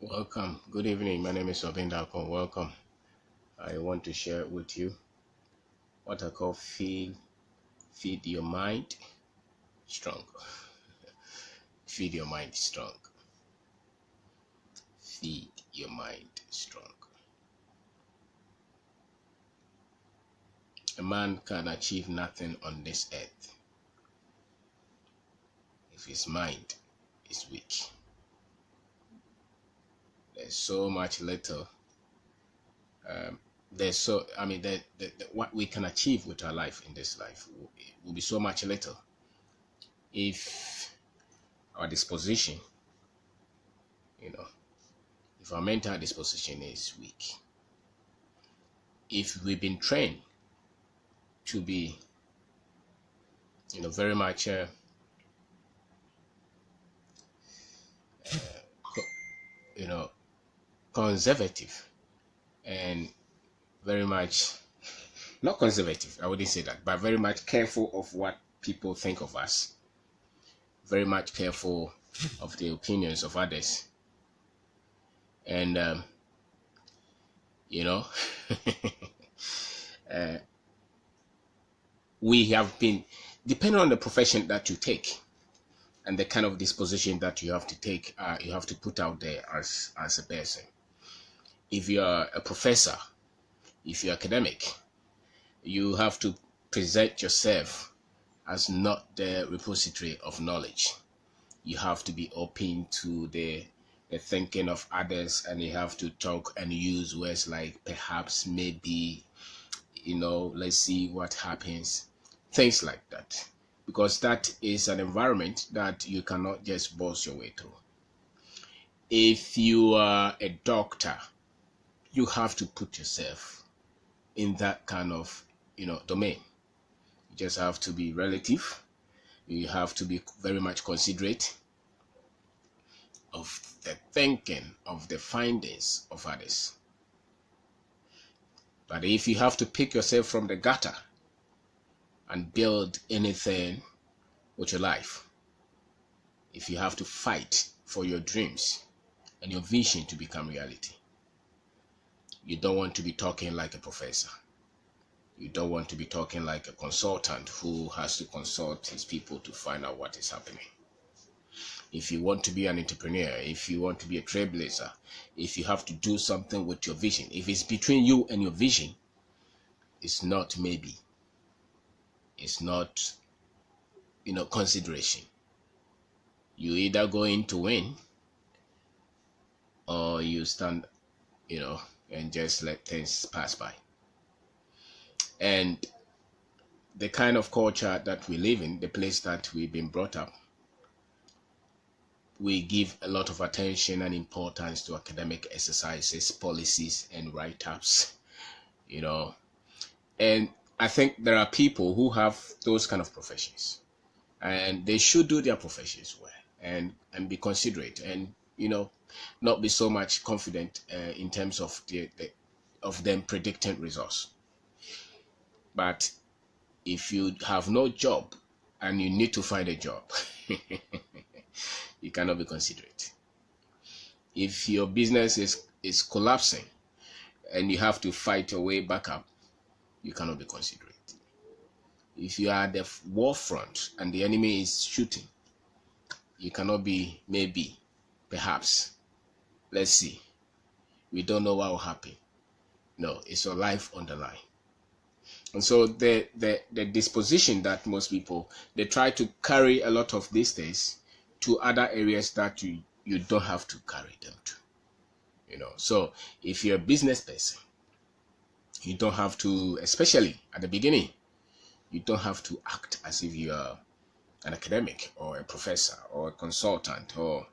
Welcome. Good evening. My name is Obindakon. Welcome. I want to share with you what I call feed your mind strong. Feed your mind strong. Feed your mind strong. A man can achieve nothing on this earth if his mind is weak. There's so much little. What we can achieve with our life in this life will be so much little if our disposition, you know, if our mental disposition is weak. If we've been trained to be, very much, you know, conservative and very much not conservative, I wouldn't say that, but very much careful of what people think of us, very much careful of the opinions of others, and you know, we have been, depending on the profession that you take and the kind of disposition that you have to take, you have to put out there as a person. If you're a professor, if you're academic, you have to present yourself as not the repository of knowledge. You have to be open to the thinking of others, and you have to talk and use words like perhaps, maybe, let's see what happens, things like that, because that is an environment that you cannot just boss your way through. If you are a doctor, you have to put yourself in that kind of domain. You just have to be relative. You have to be very much considerate of the thinking, of the findings of others. But if you have to pick yourself from the gutter and build anything with your life, if you have to fight for your dreams and your vision to become reality, you don't want to be talking like a professor. You don't want to be talking like a consultant who has to consult his people to find out what is happening. If you want to be an entrepreneur, if you want to be a trailblazer, if you have to do something with your vision, if it's between you and your vision, it's not maybe. It's not, consideration. You either go in to win or you stand, and just let things pass by. And the kind of culture that we live in, the place that we've been brought up, we give a lot of attention and importance to academic exercises, policies, and write-ups, And I think there are people who have those kind of professions, and they should do their professions well and be considerate, and not be so much confident in terms of of them predicting results. But if you have no job and you need to find a job, you cannot be considerate. If your business is collapsing and you have to fight your way back up, you cannot be considerate. If you are at the war front and the enemy is shooting, you cannot be maybe, perhaps, let's see, we don't know what will happen. No, it's your life on the line. And so the disposition that most people, they try to carry a lot of these things to other areas that you don't have to carry them to. So if you're a business person, you don't have to, especially at the beginning, you don't have to act as if you are an academic or a professor or a consultant, or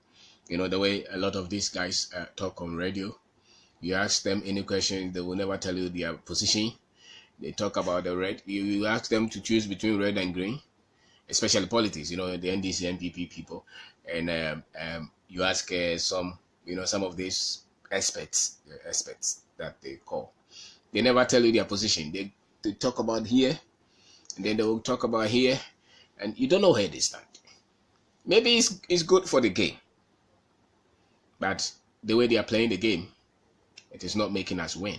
the way a lot of these guys talk on radio. You ask them any question, they will never tell you their position. They talk about the red. You ask them to choose between red and green, especially politics, the NDC, NPP people. And you ask some of these experts that they call. They never tell you their position. They talk about here, and then they will talk about here, and you don't know where they stand. Maybe it's good for the game, but the way they are playing the game, it is not making us win.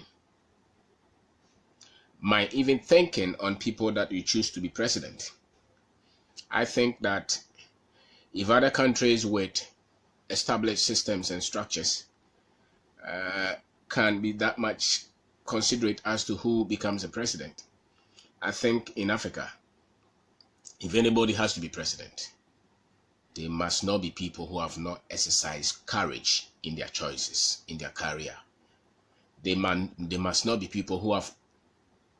My even thinking on people that you choose to be president, I think that if other countries with established systems and structures can be that much considerate as to who becomes a president, I think in Africa, if anybody has to be president, they must not be people who have not exercised courage in their choices, in their career. They must not be people who have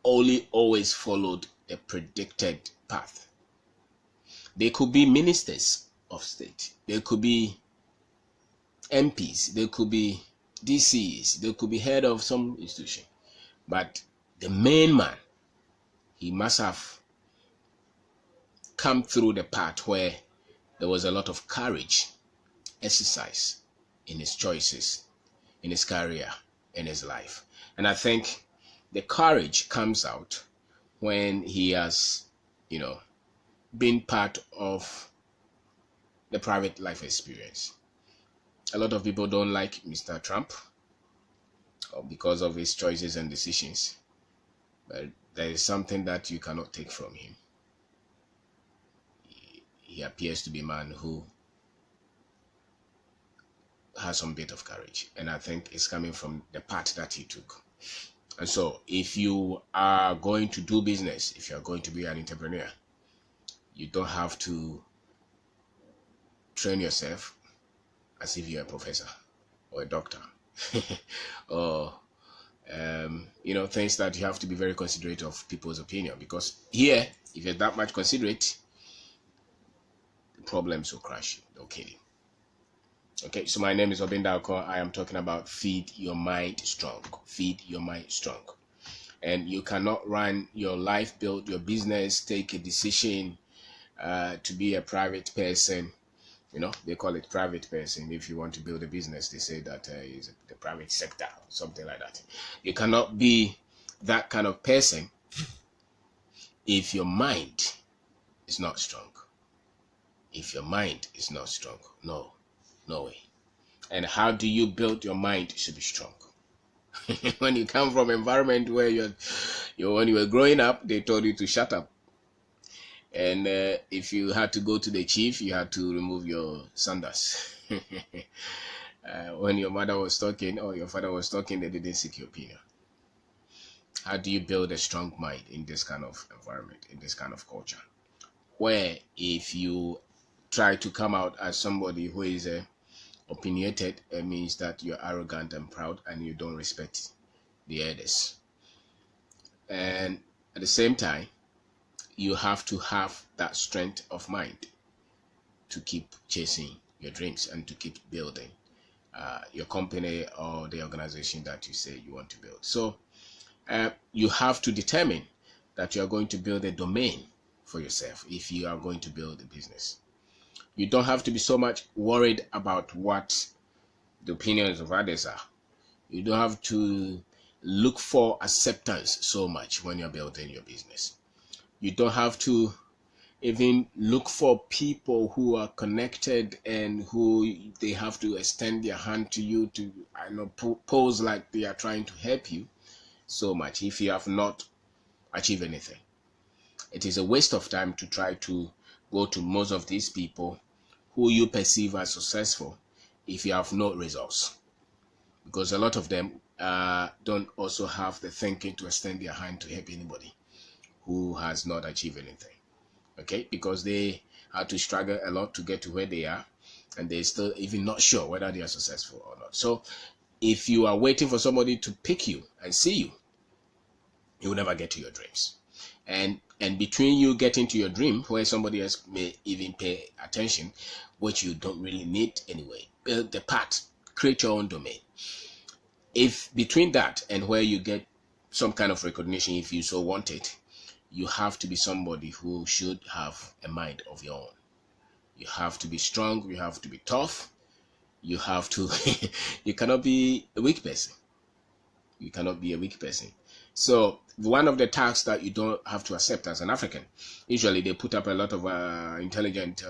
only always followed a predicted path. They could be ministers of state. They could be MPs. They could be DCs. They could be head of some institution. But the main man, he must have come through the path where there was a lot of courage, exercise in his choices, in his career, in his life. And I think the courage comes out when he has, been part of the private life experience. A lot of people don't like Mr. Trump because of his choices and decisions. But there is something that you cannot take from him. He appears to be a man who has some bit of courage. And I think it's coming from the path that he took. And so if you are going to do business, if you're going to be an entrepreneur, you don't have to train yourself as if you're a professor or a doctor or things that you have to be very considerate of people's opinion, because here, if you're that much considerate, the problems will crash you. They'll kill you. Okay, so my name is Obin Dalko. I am talking about feed your mind strong. Feed your mind strong. And you cannot run your life, build your business, take a decision to be a private person. They call it private person. If you want to build a business, they say that is the private sector or something like that. You cannot be that kind of person if your mind is not strong. If your mind is not strong, no way. And how do you build your mind to be strong? When you come from an environment where when you were growing up, they told you to shut up. And if you had to go to the chief, you had to remove your sandals. When your mother was talking or your father was talking, they didn't seek your opinion. How do you build a strong mind in this kind of environment, in this kind of culture, where if you try to come out as somebody who is opinionated, it means that you're arrogant and proud and you don't respect the others. And at the same time, you have to have that strength of mind to keep chasing your dreams and to keep building your company or the organization that you say you want to build. So you have to determine that you are going to build a domain for yourself if you are going to build a business. You don't have to be so much worried about what the opinions of others are. You don't have to look for acceptance so much when you're building your business. You don't have to even look for people who are connected and who they have to extend their hand to you to pose like they are trying to help you so much if you have not achieved anything. It is a waste of time to try to go to most of these people who you perceive as successful if you have no results, because a lot of them don't also have the thinking to extend their hand to help anybody who has not achieved anything. Okay, because they had to struggle a lot to get to where they are, and they're still even not sure whether they are successful or not. So if you are waiting for somebody to pick you and see you, you will never get to your dreams. And between you getting to your dream, where somebody else may even pay attention, which you don't really need anyway, build the path, create your own domain. If between that and where you get some kind of recognition, if you so want it, you have to be somebody who should have a mind of your own. You have to be strong, you have to be tough, you have to, you cannot be a weak person. You cannot be a weak person. So one of the tasks that you don't have to accept as an African, usually they put up a lot of intelligent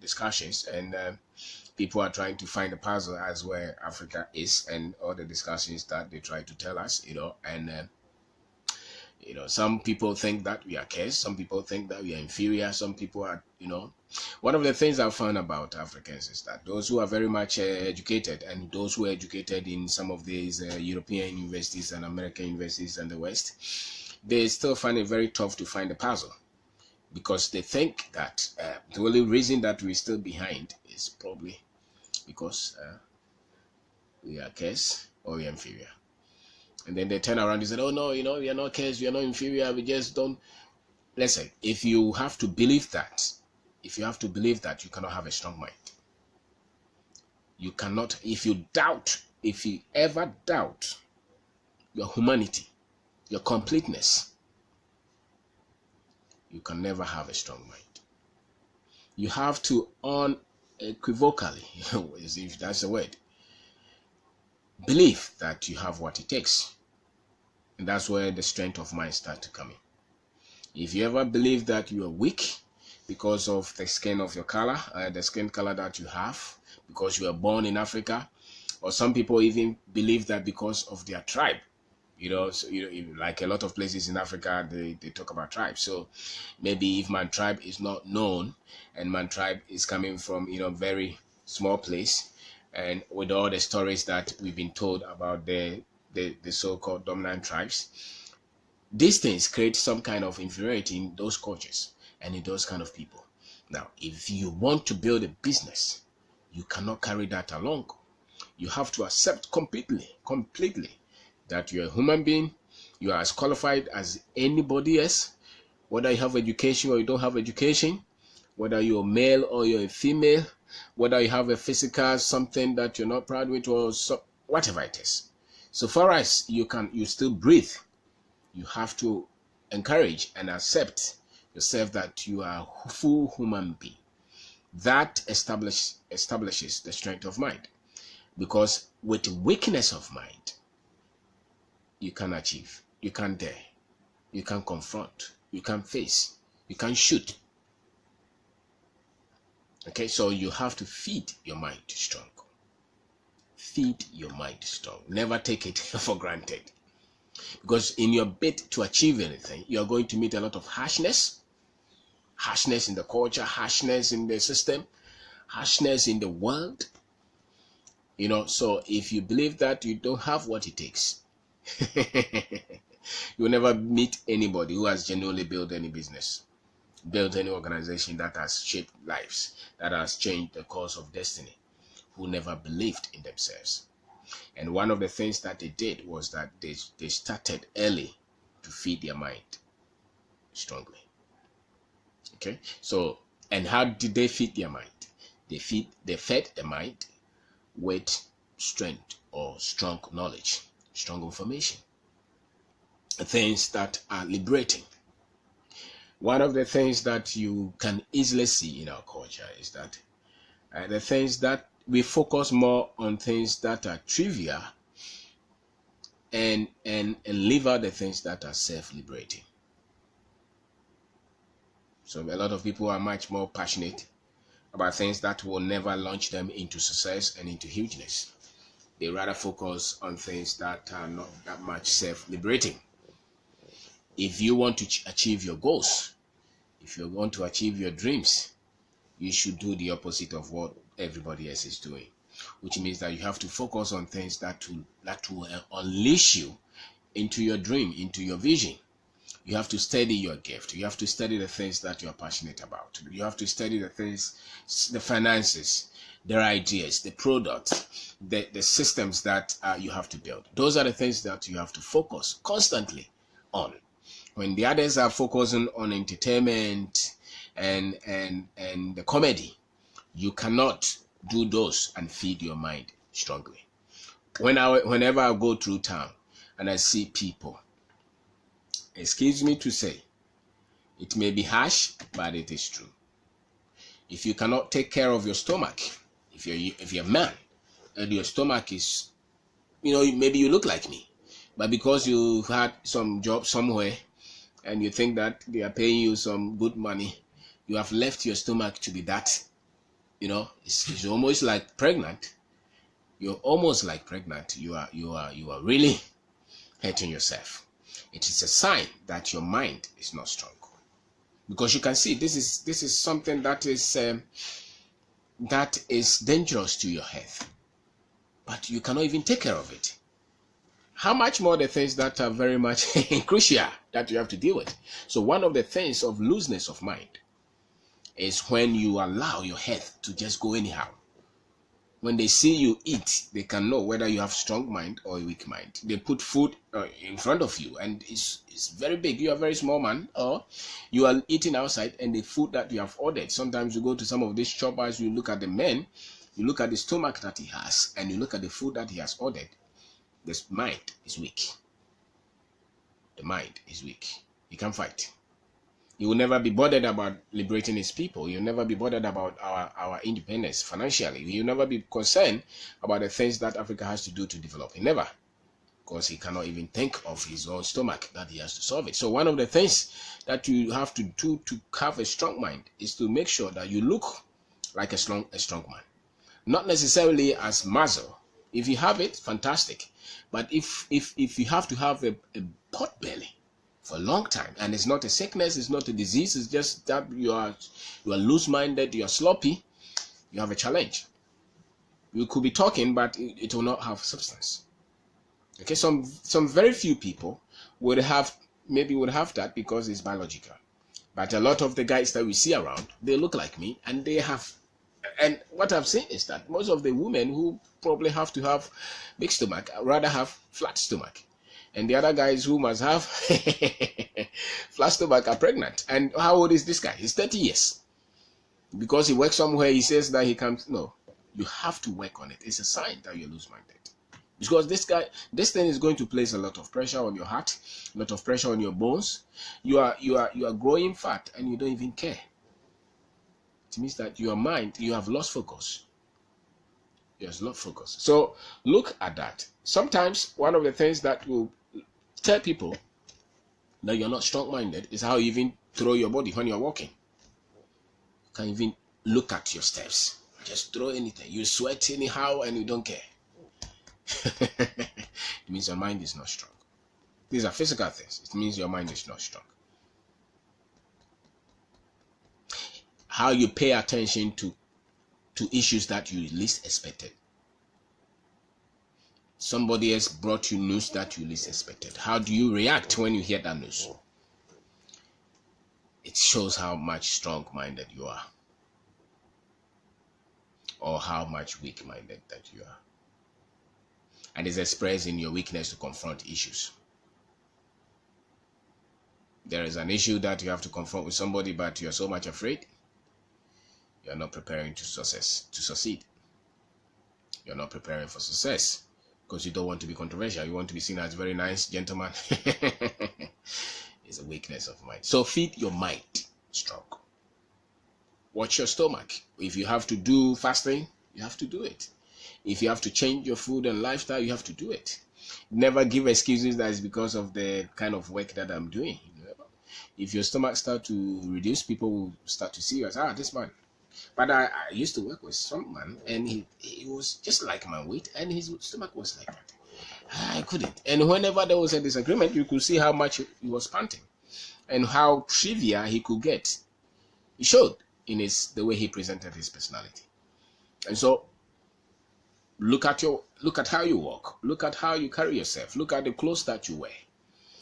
discussions, and people are trying to find a puzzle as where Africa is, and all the discussions that they try to tell us, and some people think that we are cursed, some people think that we are inferior, some people are, one of the things I've found about Africans is that those who are very much educated, and those who are educated in some of these European universities and American universities and the West, they still find it very tough to find a puzzle, because they think that the only reason that we're still behind is probably because we are cursed or we are inferior. And then they turn around and say, oh no, we are not cursed, we are not inferior, we just don't. Listen, if you have to believe that, you cannot have a strong mind. You cannot, if you ever doubt your humanity, your completeness, you can never have a strong mind. You have to unequivocally, if that's the word, believe that you have what it takes. And that's where the strength of mind starts to come in. If you ever believe that you are weak because of the skin of your color, the skin color that you have, because you were born in Africa, or some people even believe that because of their tribe, like a lot of places in Africa, they talk about tribes. So maybe if my tribe is not known, and my tribe is coming from, very small place, and with all the stories that we've been told about the so-called dominant tribes, these things create some kind of inferiority in those cultures and in those kind of people. Now, if you want to build a business, you cannot carry that along. You have to accept completely that you're a human being. You are as qualified as anybody else, whether you have education or you don't have education, whether you're male or you're a female, whether you have a physical something that you're not proud with, or whatever it is. So far as you still breathe, you have to encourage and accept yourself that you are a full human being. That establishes the strength of mind, because with weakness of mind, you can achieve, you can dare, you can confront, you can face, you can shoot. Okay, so you have to feed your mind strong. Feed your mind strong. Never take it for granted. Because in your bid to achieve anything, you are going to meet a lot of harshness in the culture, harshness in the system, harshness in the world. So if you believe that you don't have what it takes, you'll never meet anybody who has genuinely built any business, built any organization that has shaped lives, that has changed the course of destiny, who never believed in themselves. And one of the things that they did was that they started early to feed their mind strongly. Okay, so, and how did they feed their mind? They fed the mind with strength or strong knowledge, strong information, things that are liberating. One of the things that you can easily see in our culture is that the things that we focus more on things that are trivial and leave out the things that are self-liberating. So a lot of people are much more passionate about things that will never launch them into success and into hugeness. They rather focus on things that are not that much self-liberating. If you want to achieve your goals, if you want to achieve your dreams, you should do the opposite of what everybody else is doing, which means that you have to focus on things that will unleash you into your dream, into your vision. You have to study your gift. You have to study the things that you are passionate about. You have to study the things, the finances, their ideas, the products, the systems that you have to build. Those are the things that you have to focus constantly on. When the others are focusing on entertainment and the comedy, you cannot do those and feed your mind strongly. Whenever I go through town and I see people, excuse me to say, it may be harsh, but it is true. If you cannot take care of your stomach, if you're a man and your stomach is, maybe you look like me, but because you had some job somewhere and you think that they are paying you some good money, you have left your stomach to be that. You know, it's almost like pregnant. You're almost like pregnant. You are really hurting yourself. It is a sign that your mind is not strong, because you can see this is something that is dangerous to your health, but you cannot even take care of it. How much more the things that are very much crucial that you have to deal with. So one of the things of looseness of mind is when you allow your health to just go anyhow. When they see you eat, they can know whether you have strong mind or a weak mind. They put food in front of you, and it's very big. You are a very small man, or you are eating outside, and the food that you have ordered. Sometimes you go to some of these choppers, you look at the men, you look at the stomach that he has, and you look at the food that he has ordered. This mind is weak. The mind is weak. He can't fight. He will never be bothered about liberating his people. He'll never be bothered about our independence financially. He'll never be concerned about the things that Africa has to do to develop. He never. Because he cannot even think of his own stomach that he has to solve it. So one of the things that you have to do to have a strong mind is to make sure that you look like a strong man. Not necessarily as muscle. If you have it, fantastic. But if you have to have a pot belly for a long time, and it's not a sickness, it's not a disease, it's just that you are loose-minded, you are sloppy, you have a challenge. You could be talking, but it will not have substance. Okay, some very few people would have that because it's biological. But a lot of the guys that we see around, they look like me, and they have. And what I've seen is that most of the women who probably have to have big stomach rather have flat stomach. And the other guys who must have flat stomach are pregnant. And how old is this guy? He's 30 years. Because he works somewhere, he says that he can't. No, you have to work on it. It's a sign that you're loose-minded. Because this thing is going to place a lot of pressure on your heart, a lot of pressure on your bones. You are growing fat and you don't even care. It means that your mind, you have lost focus. You have lost focus. So look at that. Sometimes one of the things that will tell people that you're not strong-minded is how you even throw your body when you're walking. You can't even look at your steps. Just throw anything. You sweat anyhow and you don't care. It means your mind is not strong. These are physical things. It means your mind is not strong. How you pay attention to issues that you least expected. Somebody else brought you news that you least expected. How do you react when you hear that news? It shows how much strong-minded you are, or how much weak-minded that you are. And it's expressed in your weakness to confront issues. There is an issue that you have to confront with somebody, but you are so much afraid. You are not preparing to succeed. You are not preparing for success because you don't want to be controversial. You want to be seen as a very nice gentleman. It's a weakness of mind. So feed your mind strong. Watch your stomach. If you have to do fasting, you have to do it. If you have to change your food and lifestyle, you have to do it. Never give excuses that is because of the kind of work that I'm doing. If your stomach starts to reduce, people will start to see you as, this man. But I used to work with some man, and he was just like my weight, and his stomach was like that. I couldn't. And whenever there was a disagreement, you could see how much he was panting and how trivial he could get. He showed in the way he presented his personality. And so look at how you walk. Look at how you carry yourself. Look at the clothes that you wear.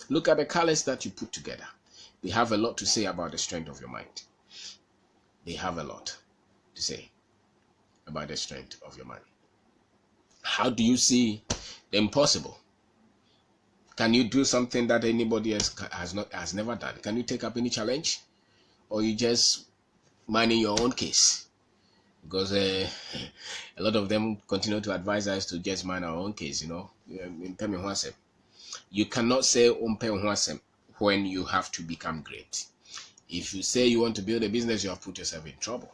Look at the colors that you put together. They have a lot to say about the strength of your mind. They have a lot to say about the strength of your mind. How do you see the impossible? Can you do something that anybody else has never done? Can you take up any challenge? Or you just minding your own case? Because a lot of them continue to advise us to just mind our own case, You cannot say when you have to become great. If you say you want to build a business, you have put yourself in trouble.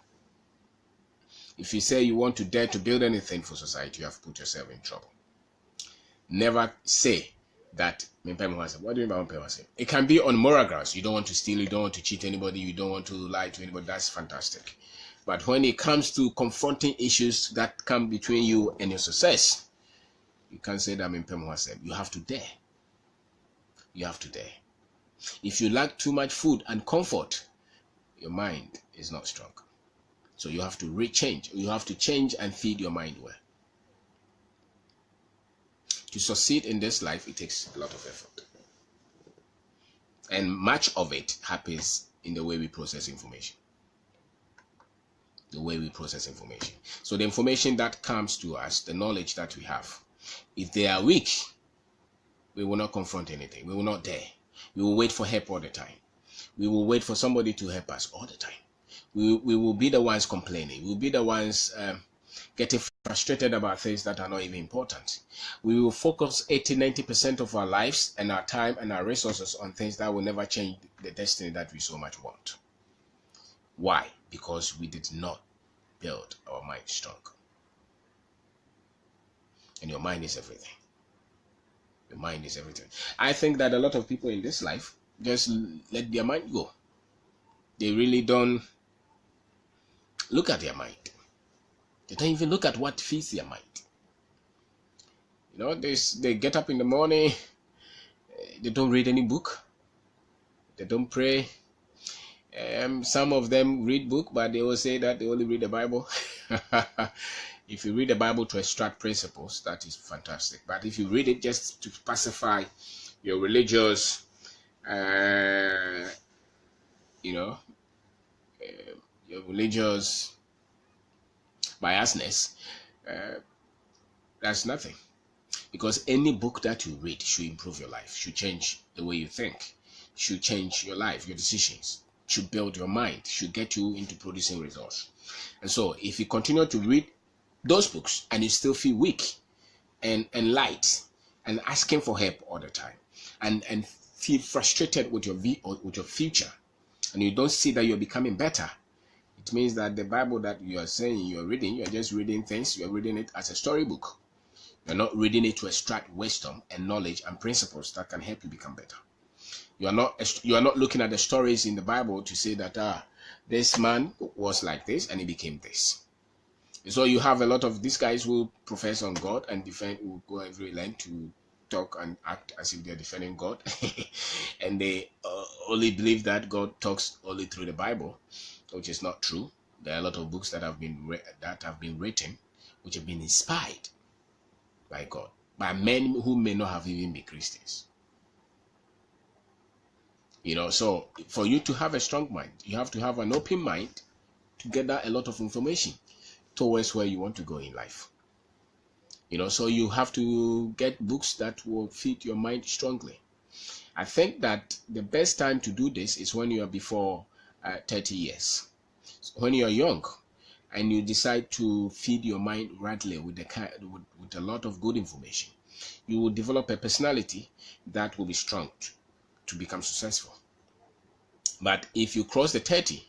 If you say you want to dare to build anything for society, you have put yourself in trouble. Never say that. What do you mean by it can be on moral grounds. You don't want to steal, you don't want to cheat anybody, you don't want to lie to anybody. That's fantastic. But when it comes to confronting issues that come between you and your success, you can't say that I'm in Pemwasem. You have to dare. You have to dare. If you lack too much food and comfort, your mind is not strong. So you have to rechange. You have to change and feed your mind well. To succeed in this life, it takes a lot of effort. And much of it happens in the way we process information. The way we process information. So the information that comes to us, the knowledge that we have, if they are weak, we will not confront anything. We will not dare. We will wait for help all the time. We will wait for somebody to help us all the time. We will be the ones complaining. We will be the ones getting frustrated about things that are not even important. We will focus 80-90% of our lives and our time and our resources on things that will never change the destiny that we so much want. Why? Because we did not build our mind strong. And your mind is everything. Your mind is everything. I think that a lot of people in this life just let their mind go. They really don't look at their mind. They don't even look at what feeds their mind. You know, they get up in the morning, they don't read any book, they don't pray. Some of them read book, but they will say that they only read the Bible. If you read the Bible to extract principles, that is fantastic. But if you read it just to pacify your religious, your religious biasness, that's nothing. Because any book that you read should improve your life, should change the way you think, should change your life, your decisions, should build your mind, should get you into producing results. And so if you continue to read those books and you still feel weak and light and asking for help all the time and feel frustrated with your future, and you don't see that you're becoming better, it means that the Bible that you are saying you're reading, you're just reading things, you're reading it as a storybook. You're not reading it to extract wisdom and knowledge and principles that can help you become better. You are not looking at the stories in the Bible to say that this man was like this and he became this. So you have a lot of these guys who profess on God and who go every length to talk and act as if they're defending God, and they only believe that God talks only through the Bible, which is not true. There are a lot of books that have been written, which have been inspired by God, by men who may not have even been Christians. So for you to have a strong mind, you have to have an open mind to gather a lot of information towards where you want to go in life. So you have to get books that will feed your mind strongly. I think that the best time to do this is when you are before 30 years. So when you are young and you decide to feed your mind rightly with a lot of good information, you will develop a personality that will be strong to become successful. But if you cross the 30,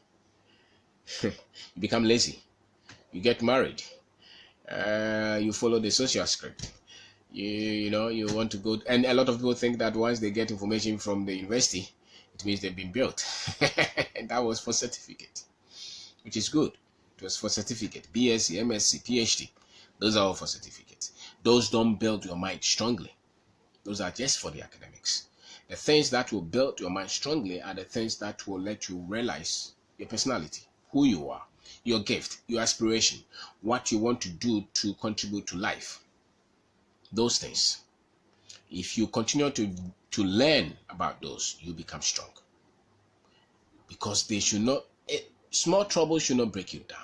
you become lazy. You get married. You follow the social script. You want to go, and a lot of people think that once they get information from the university, it means they've been built. And that was for certificate, which is good. It was for certificate, BSc, MSc, PhD. Those are all for certificates. Those don't build your mind strongly. Those are just for the academics. The things that will build your mind strongly are the things that will let you realize your personality, who you are, your gift, your aspiration, what you want to do to contribute to life. Those things. If you continue to learn about those, you become strong. Because small trouble should not break you down.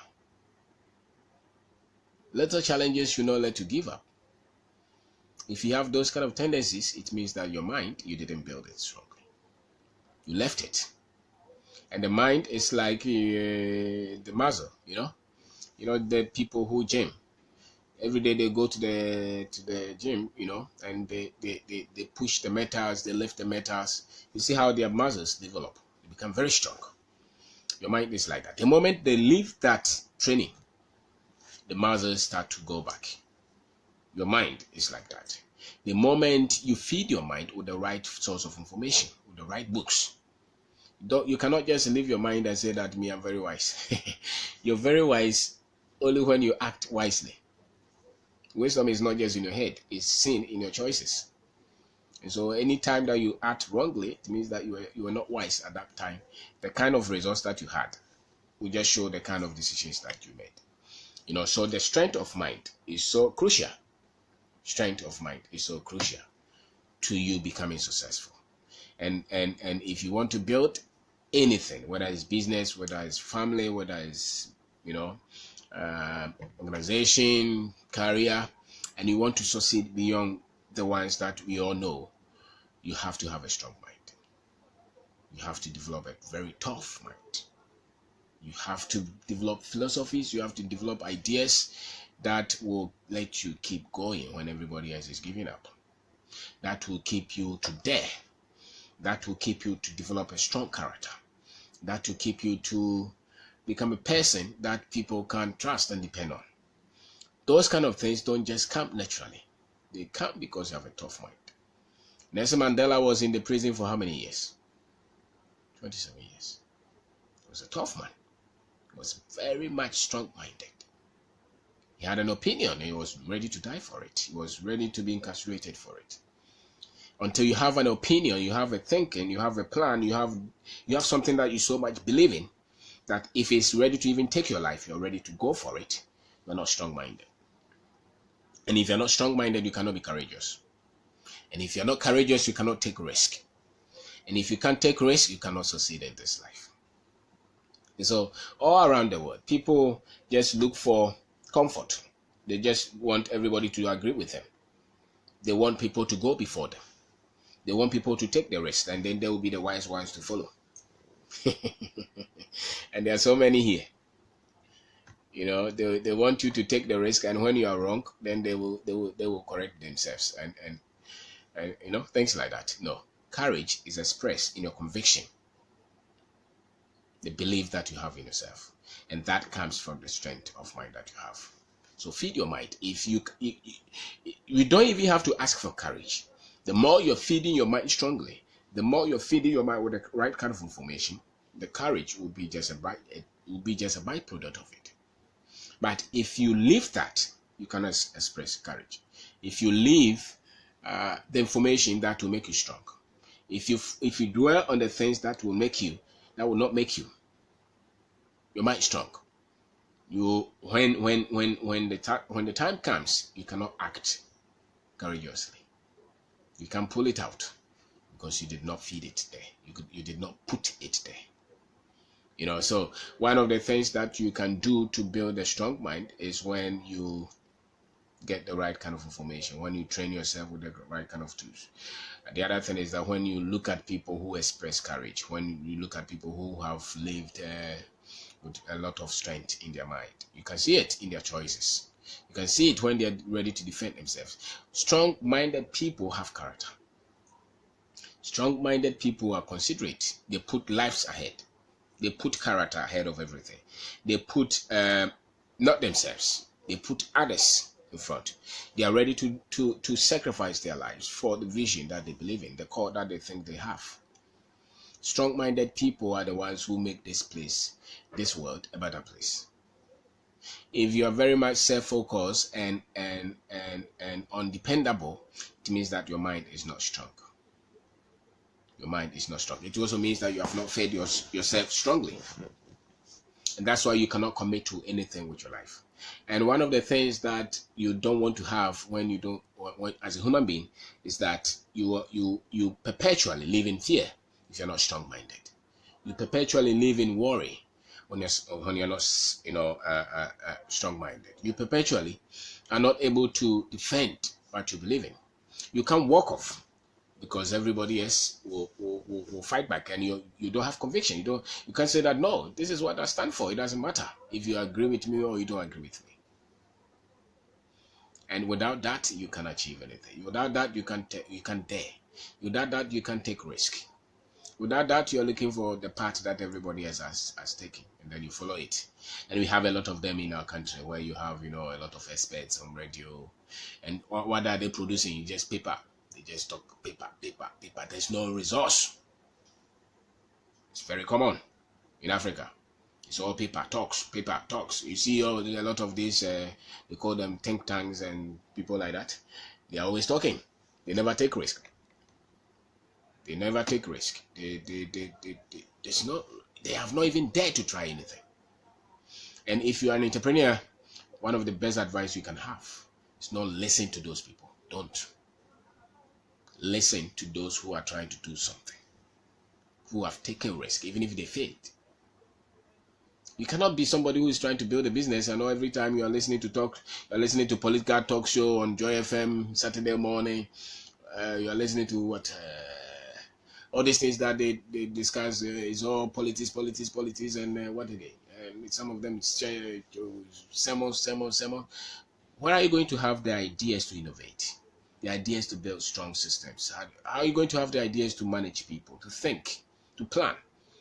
Little challenges should not let you give up. If you have those kind of tendencies, it means that your mind, you didn't build it strongly. You left it. And the mind is like the muscle, the people who gym. Every day they go to the gym, and they push the metals, they lift the metals. You see how their muscles develop. They become very strong. Your mind is like that. The moment they leave that training, the muscles start to go back. Your mind is like that. The moment you feed your mind with the right source of information, with the right books, You cannot just leave your mind and say that me, I'm very wise. You're very wise only when you act wisely. Wisdom is not just in your head, it's seen in your choices. And so anytime that you act wrongly, it means that you were not wise at that time. The kind of results that you had will just show the kind of decisions that you made. So the strength of mind is so crucial. Strength of mind is so crucial to you becoming successful. And if you want to build anything, whether it's business, whether it's family, whether it's organization, career, and you want to succeed beyond the ones that we all know, you have to have a strong mind. You have to develop a very tough mind. You have to develop philosophies. You have to develop ideas that will let you keep going when everybody else is giving up. That will keep you to dare. That will keep you to develop a strong character. That will keep you to become a person that people can trust and depend on. Those kind of things don't just come naturally. They come because you have a tough mind. Nelson Mandela was in the prison for how many years? 27 years. He was a tough man. He was very much strong-minded. He had an opinion. He was ready to die for it. He was ready to be incarcerated for it. Until you have an opinion, you have a thinking, you have a plan, you have something that you so much believe in, that if it's ready to even take your life, you're ready to go for it. You're not strong-minded. And if you're not strong-minded, you cannot be courageous. And if you're not courageous, you cannot take risk. And if you can't take risk, you cannot succeed in this life. And so all around the world, people just look for comfort. They just want everybody to agree with them. They want people to go before them. They want people to take the risk, and then they will be the wise ones to follow. And there are so many here. They want you to take the risk, and when you are wrong, then they will correct themselves and things like that. No, courage is expressed in your conviction, the belief that you have in yourself, and that comes from the strength of mind that you have. So feed your mind. If you don't even have to ask for courage. The more you're feeding your mind strongly, the more you're feeding your mind with the right kind of information, the courage will be just a byproduct of it. But if you leave that, you cannot express courage. If you leave the information that will make you strong, if you dwell on the things that will not make your mind strong, when the time comes, you cannot act courageously. You can pull it out because you did not feed it there. You did not put it there. So one of the things that you can do to build a strong mind is when you get the right kind of information, when you train yourself with the right kind of tools. The other thing is that when you look at people who express courage, when you look at people who have lived with a lot of strength in their mind, you can see it in their choices. You can see it when they're ready to defend themselves. Strong-minded people have character. Strong-minded people are considerate. They put lives ahead. They put character ahead of everything. They put not themselves. They put others in front. They are ready to sacrifice their lives for the vision that they believe in, the cause that they think they have. Strong-minded people are the ones who make this world, a better place. If you are very much self-focused and undependable, it means that your mind is not strong. Your mind is not strong. It also means that you have not fed yourself strongly. And that's why you cannot commit to anything with your life. And one of the things that you don't want to have when as a human being is that you perpetually live in fear if you're not strong-minded. You perpetually live in worry when you're not strong-minded. You perpetually are not able to defend what you believe in. You can't walk off because everybody else will fight back, and you don't have conviction. You can't say that, no, this is what I stand for. It doesn't matter if you agree with me or you don't agree with me. And without that, you can achieve anything. Without that, you can't dare. Without that, you can't take risk. Without that, you're looking for the path that everybody else has taken, and then you follow it. And we have a lot of them in our country where you have, a lot of experts on radio. And what are they producing? Just paper. They just talk paper. There's no resource. It's very common in Africa. It's all paper talks, paper talks. You see a lot of these, they call them think tanks and people like that. They are always talking. They never take risk. They never take risk. They have not even dared to try anything. And if you are an entrepreneur, one of the best advice you can have is not listen to those people. Don't. Listen to those who are trying to do something, who have taken risk, even if they failed. You cannot be somebody who is trying to build a business. I know every time you are listening to political talk show on Joy FM Saturday morning, you are listening to all these things that they discuss is all politics, and what again? Some of them it's sermon. Where are you going to have the ideas to innovate? The ideas to build strong systems? How are you going to have the ideas to manage people, to think, to plan,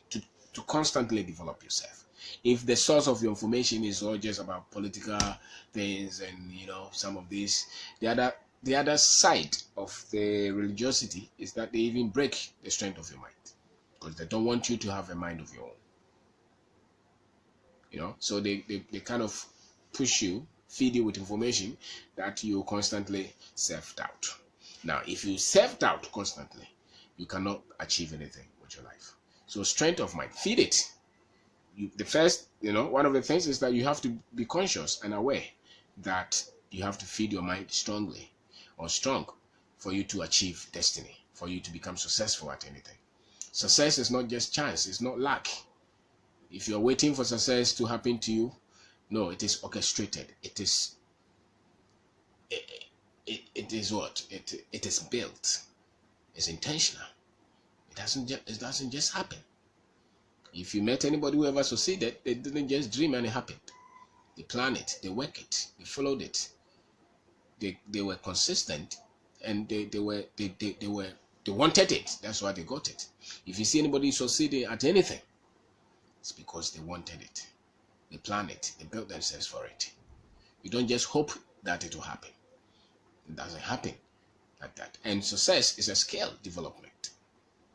to constantly develop yourself? If the source of your information is all just about political things and some of these, the other side of the religiosity is that they even break the strength of your mind because they don't want you to have a mind of your own. So they kind of push you, feed you with information that you constantly self-doubt. Now, if you self-doubt constantly, you cannot achieve anything with your life. So strength of mind, feed it. One of the things is that you have to be conscious and aware that you have to feed your mind strongly or strong for you to achieve destiny, for you to become successful at anything. Success is not just chance, it's not luck. If you're waiting for success to happen to you, no, it is orchestrated. It is what? It is built. It's intentional. It doesn't just happen. If you met anybody who ever succeeded, they didn't just dream and it happened. They planned it, they worked it, they followed it. They were consistent, and they wanted it. That's why they got it. If you see anybody succeeding at anything, it's because they wanted it. They planned it. They built themselves for it. You don't just hope that it will happen. It doesn't happen like that. And success is a skill development.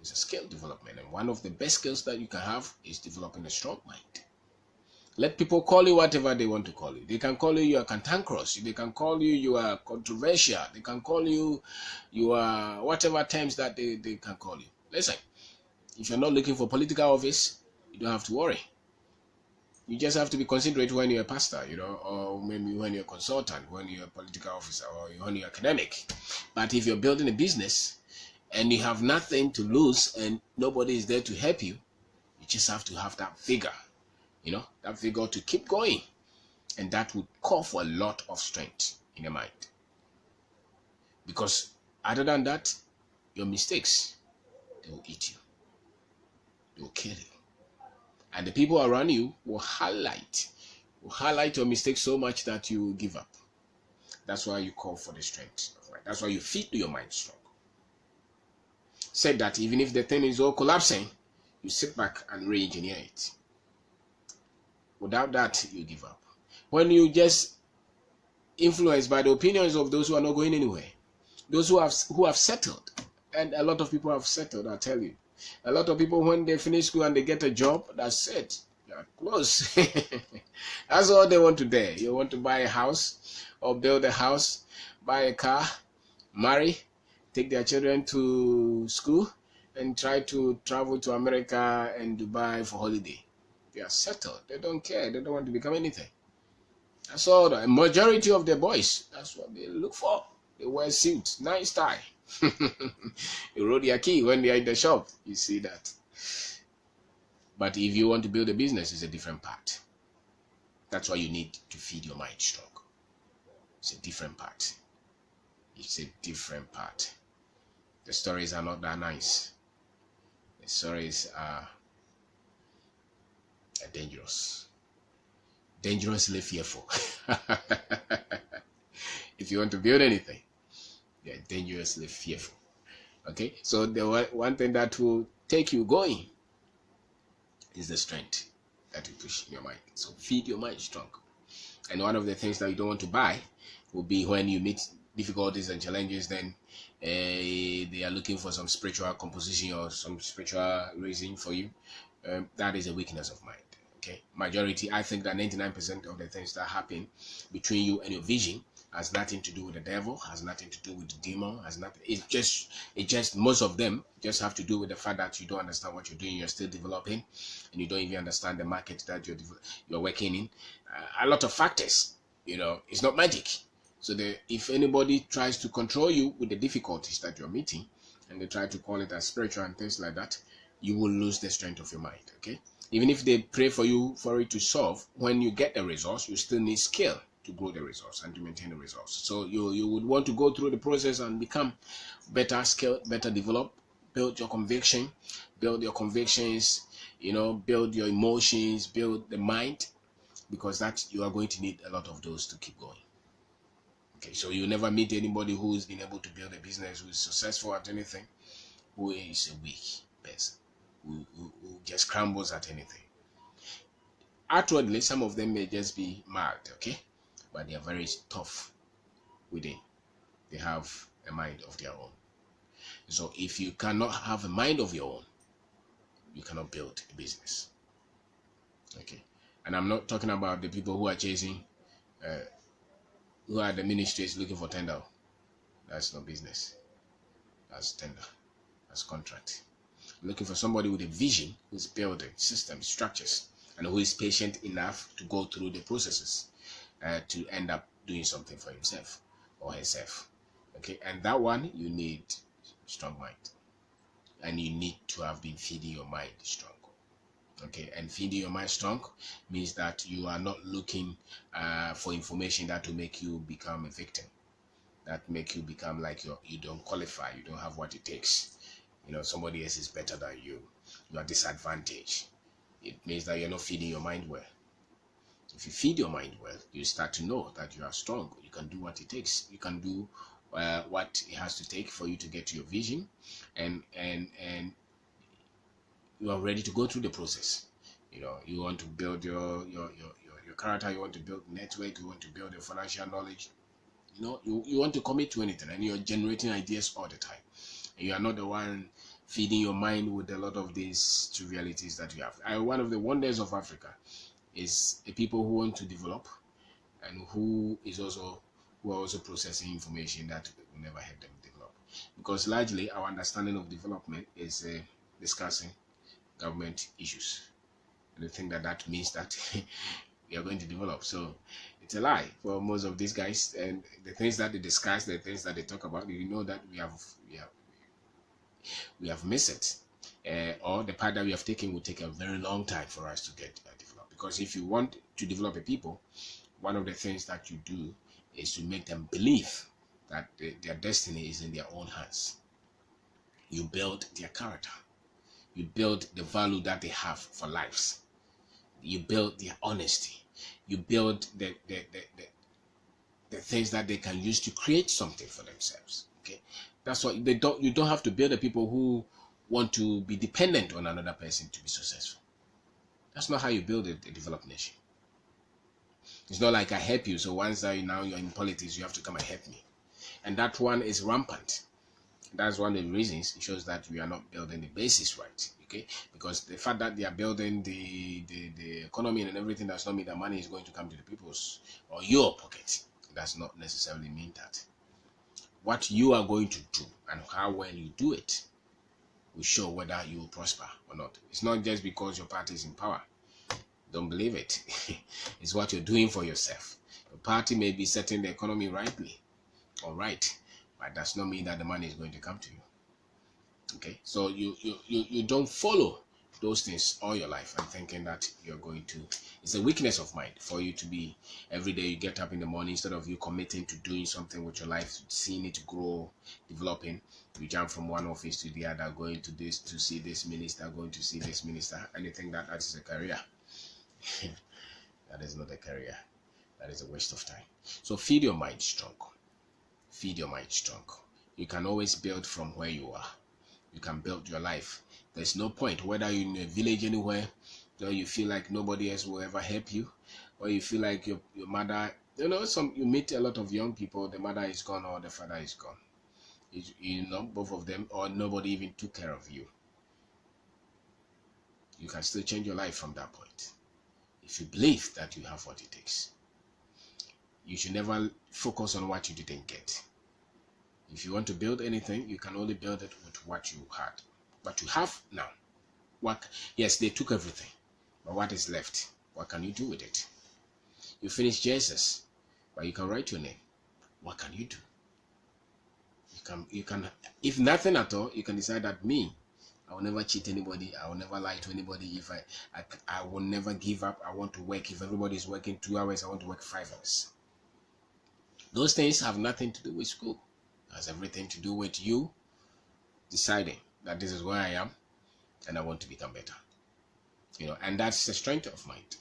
It's a skill development. And one of the best skills that you can have is developing a strong mind. Let people call you whatever they want to call you. They can call you are cantankerous. They can call you are controversial. They can call you are whatever terms that they can call you. Listen, if you're not looking for political office, you don't have to worry. You just have to be considerate when you're a pastor, or maybe when you're a consultant, when you're a political officer, or when you're academic. But if you're building a business and you have nothing to lose and nobody is there to help you, you just have to have that vigor, that vigor to keep going. And that would call for a lot of strength in your mind. Because other than that, your mistakes, they will eat you. They will kill you. And the people around you will highlight your mistakes so much that you will give up. That's why you call for the strength of mind. That's why you feed your mind strong. Said that even if the thing is all collapsing, you sit back and re-engineer it. Without that, you give up. When you just influenced by the opinions of those who are not going anywhere, those who have settled, and a lot of people have settled, I tell you. A lot of people, when they finish school and they get a job, that's it. They're close. That's all they want to do. You want to buy a house or build a house, buy a car, marry, take their children to school, and try to travel to America and Dubai for holiday. They are settled. They don't care. They don't want to become anything. That's all. The majority of the boys, that's what they look for. They wear suits, nice tie. You roll their key when they are in the shop. You see that. But if you want to build a business, it's a different part. That's why you need to feed your mind strong. It's a different part. It's a different part. The stories are not that nice. The stories are dangerous. Dangerously fearful. If you want to build anything, they're dangerously fearful. Okay, so the one thing that will take you going is the strength that you push in your mind. So feed your mind strong. And one of the things that you don't want to buy will be when you meet difficulties and challenges, then they are looking for some spiritual composition or some spiritual reason for you that is a weakness of mind. Okay, majority, I think that 99% of the things that happen between you and your vision has nothing to do with the devil, has nothing to do with the demon, has nothing. It just most of them just have to do with the fact that you don't understand what you're doing. You're still developing, and you don't even understand the market that you're working in. A lot of factors. It's not magic. So if anybody tries to control you with the difficulties that you're meeting, and they try to call it as spiritual and things like that, you will lose the strength of your mind. Okay, even if they pray for you for it to solve, when you get the results, you still need skill to grow the results and to maintain the results. So you would want to go through the process and become better skilled, better developed, build your conviction, build your convictions, build your emotions, build the mind, because that you are going to need a lot of those to keep going. Okay, so you never meet anybody who's been able to build a business, who is successful at anything, who is a weak person, who just crumbles at anything. Outwardly, some of them may just be mild, okay, but they are very tough within. They have a mind of their own. So if you cannot have a mind of your own, you cannot build a business. Okay, and I'm not talking about the people who are chasing, who are the ministries looking for tender. That's no business. That's tender. That's contract. Looking for somebody with a vision, who's building systems, structures, and who is patient enough to go through the processes to end up doing something for himself or herself. Okay, and that one, you need strong mind, and you need to have been feeding your mind strong. Okay, and feeding your mind strong means that you are not looking for information that will make you become a victim, that make you become like you don't qualify, you don't have what it takes. Somebody else is better than you. You are disadvantaged. It means that you're not feeding your mind well. If you feed your mind well, you start to know that you are strong. You can do what it takes. You can do what it has to take for you to get to your vision, and you are ready to go through the process. You want to build your character. You want to build network. You want to build your financial knowledge. You want to commit to anything, and you're generating ideas all the time. And you are not the one feeding your mind with a lot of these trivialities that you have. One of the wonders of Africa is the people who want to develop, and who are also processing information that will never help them develop. Because largely our understanding of development is discussing government issues. And they think that means that we are going to develop. So it's a lie for most of these guys. And the things that they discuss, the things that they talk about, you know that we have missed it. Or the path that we have taken will take a very long time for us to get developed. Because if you want to develop a people, one of the things that you do is to make them believe that their destiny is in their own hands. You build their character. You build the value that they have for lives. You build their honesty. You build the things that they can use to create something for themselves. Okay, that's what they don't. You don't have to build the people who want to be dependent on another person to be successful. That's not how you build a developed nation. It's not like I help you, so once you're in politics, you have to come and help me. And that one is rampant. That's one of the reasons it shows that we are not building the basis right. Okay, because the fact that they are building the economy and everything does not mean that money is going to come to the people's or your pocket. It does not necessarily mean that. What you are going to do and how well you do it will show whether you will prosper or not. It's not just because your party is in power. Don't believe it. It's what you're doing for yourself. Your party may be setting the economy rightly, all right, but does not mean that the money is going to come to you. Okay, so you don't follow those things all your life and thinking that you're going to. It's a weakness of mind for you to be every day you get up in the morning, instead of you committing to doing something with your life, seeing it grow, developing, you jump from one office to the other, going to this to see this minister, going to see this minister, and you think that is a career. That is not a career. That is a waste of time. So feed your mind strong. Feed your mind strong. You can always build from where you are. You can build your life. There's no point, whether you're in a village anywhere, where you feel like nobody else will ever help you, or you feel like your mother, you meet a lot of young people, the mother is gone or the father is gone. Both of them, or nobody even took care of you. You can still change your life from that point. If you believe that you have what it takes, you should never focus on what you didn't get. If you want to build anything, you can only build it with what you had. What you have now. Yes, they took everything, but what is left? What can you do with it? You finish Jesus, but you can write your name. What can you do? You can, if nothing at all, you can decide that I will never cheat anybody. I will never lie to anybody. If I will never give up. I want to work. If everybody is working 2 hours, I want to work 5 hours. Those things have nothing to do with school. It has everything to do with you deciding that this is where I am and I want to become better. And that's the strength of mind.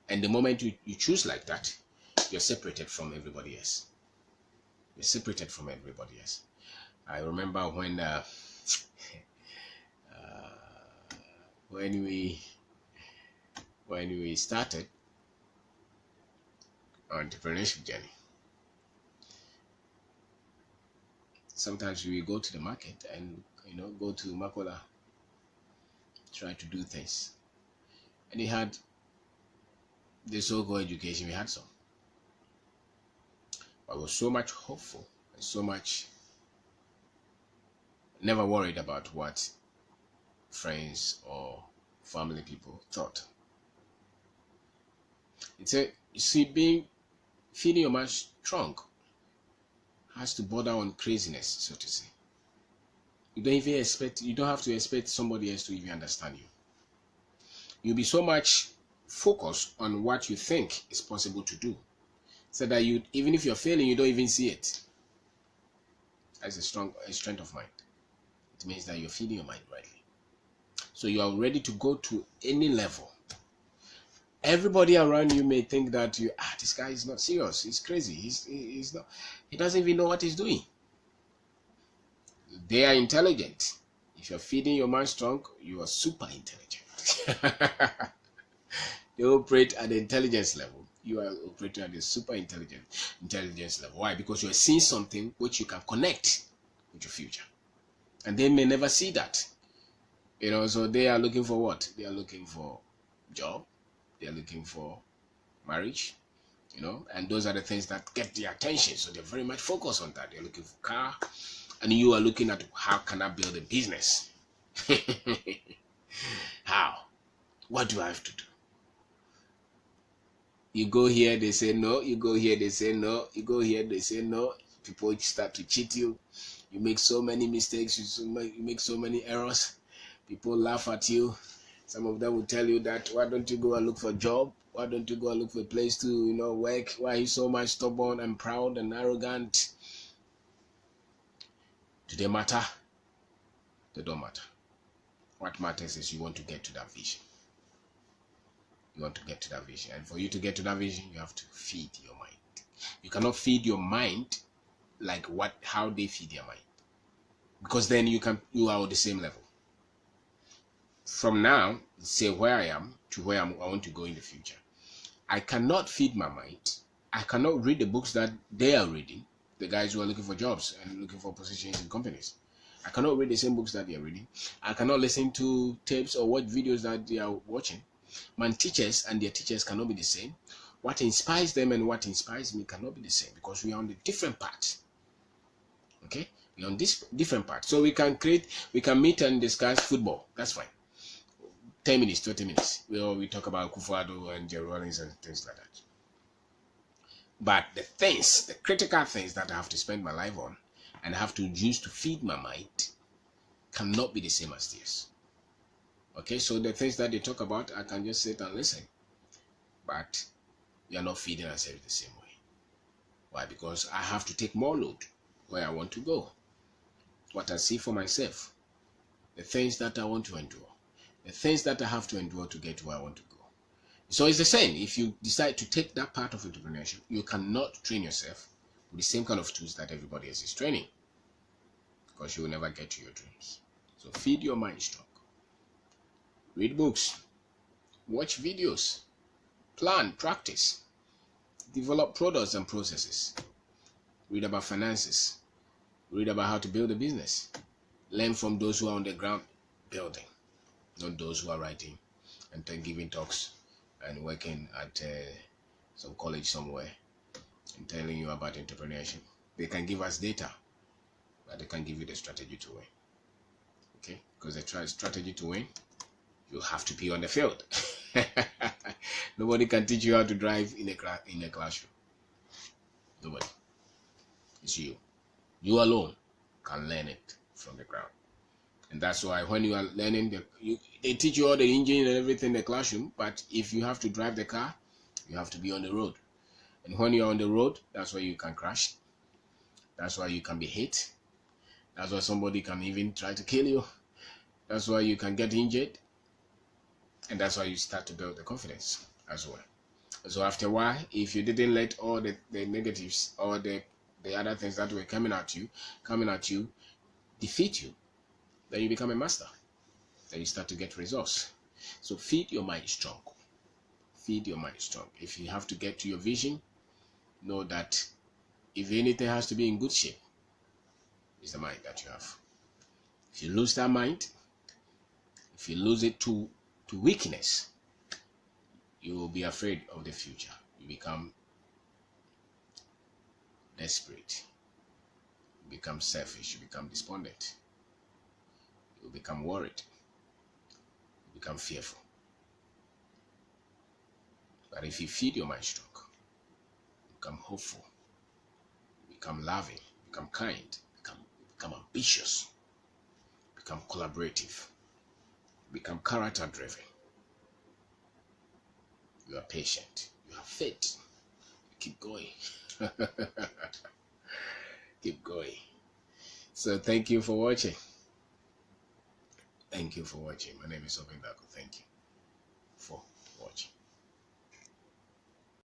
And the moment you choose like that, you're separated from everybody else. You're separated from everybody else. I remember when we started our entrepreneurship journey. Sometimes we go to the market and go to Makola, try to do things, and he had the so-called education. We had some, I was so much hopeful and so much never worried about what friends or family people thought. Feeding your mind strong has to border on craziness, so to say. You don't have to expect somebody else to even understand you. You'll be so much focused on what you think is possible to do, so that even if you're failing, you don't even see it. That's a strength of mind. It means that you're feeding your mind rightly. So you are ready to go to any level. Everybody around you may think that this guy is not serious. He's crazy. He's not. He doesn't even know what he's doing. They are intelligent. If you're feeding your mind strong, you are super intelligent. They operate at the intelligence level. You are operating at the super intelligence level. Why? Because you are seeing something which you can connect with your future, and they may never see that. So they are looking for what? They are looking for job. They are looking for marriage, and those are the things that get their attention. So they're very much focused on that. They're looking for car, and you are looking at how can I build a business? How? What do I have to do? You go here, they say no. You go here, they say no. You go here, they say no. People start to cheat you. You make so many mistakes. You make so many errors. People laugh at you. Some of them will tell you that, why don't you go and look for a job? Why don't you go and look for a place to, work? Why are you so much stubborn and proud and arrogant? Do they matter? They don't matter. What matters is you want to get to that vision. You want to get to that vision. And for you to get to that vision, you have to feed your mind. You cannot feed your mind like how they feed their mind. Because then you are on the same level. From now, say where I am to where I want to go in the future. I cannot feed my mind. I cannot read the books that they are reading, the guys who are looking for jobs and looking for positions in companies. I cannot read the same books that they are reading. I cannot listen to tapes or watch videos that they are watching. My teachers and their teachers cannot be the same. What inspires them and what inspires me cannot be the same, because we are on the different paths. Okay? We are on this different path. So we can meet and discuss football. That's fine. 10 minutes, 20 minutes. We talk about Akufo-Addo and Jerry Rawlings and things like that. But the critical things that I have to spend my life on and I have to use to feed my mind cannot be the same as this. Okay, so the things that they talk about, I can just sit and listen. But they are not feeding us the same way. Why? Because I have to take more load where I want to go. What I see for myself. The things that I want to endure. The things that I have to endure to get to where I want to go. So it's the same. If you decide to take that part of entrepreneurship, you cannot train yourself with the same kind of tools that everybody else is training, because you will never get to your dreams. So feed your mind strong. Read books. Watch videos. Plan, practice. Develop products and processes. Read about finances. Read about how to build a business. Learn from those who are on the ground building. not those who are writing and then giving talks and working at some college somewhere and telling you about entrepreneurship. They can give us data, but they can give you the strategy to win. Okay, because the strategy to win, you have to be on the field. Nobody can teach you how to drive in a classroom. Nobody. It's you. You alone can learn it from the ground. And that's why when you are learning, they teach you all the engine and everything in the classroom, but if you have to drive the car, you have to be on the road. And when you're on the road, that's where you can crash. That's why you can be hit. That's why somebody can even try to kill you. That's why you can get injured. And that's why you start to build the confidence as well. So after a while, if you didn't let all the negatives or the other things that were coming at you defeat you, then you become a master. Then you start to get results. So feed your mind strong. Feed your mind strong. If you have to get to your vision, know that if anything has to be in good shape, it's the mind that you have. If you lose that mind, if you lose it to weakness, you will be afraid of the future. You become desperate. You become selfish. You become despondent. You become worried. You become fearful. But if you feed your mind strong, you become hopeful, you become loving, you become kind, become ambitious, become collaborative, become character driven. You are patient. You have faith. You keep going. Keep going. So thank you for watching. Thank you for watching. My name is Obindako. Thank you for watching.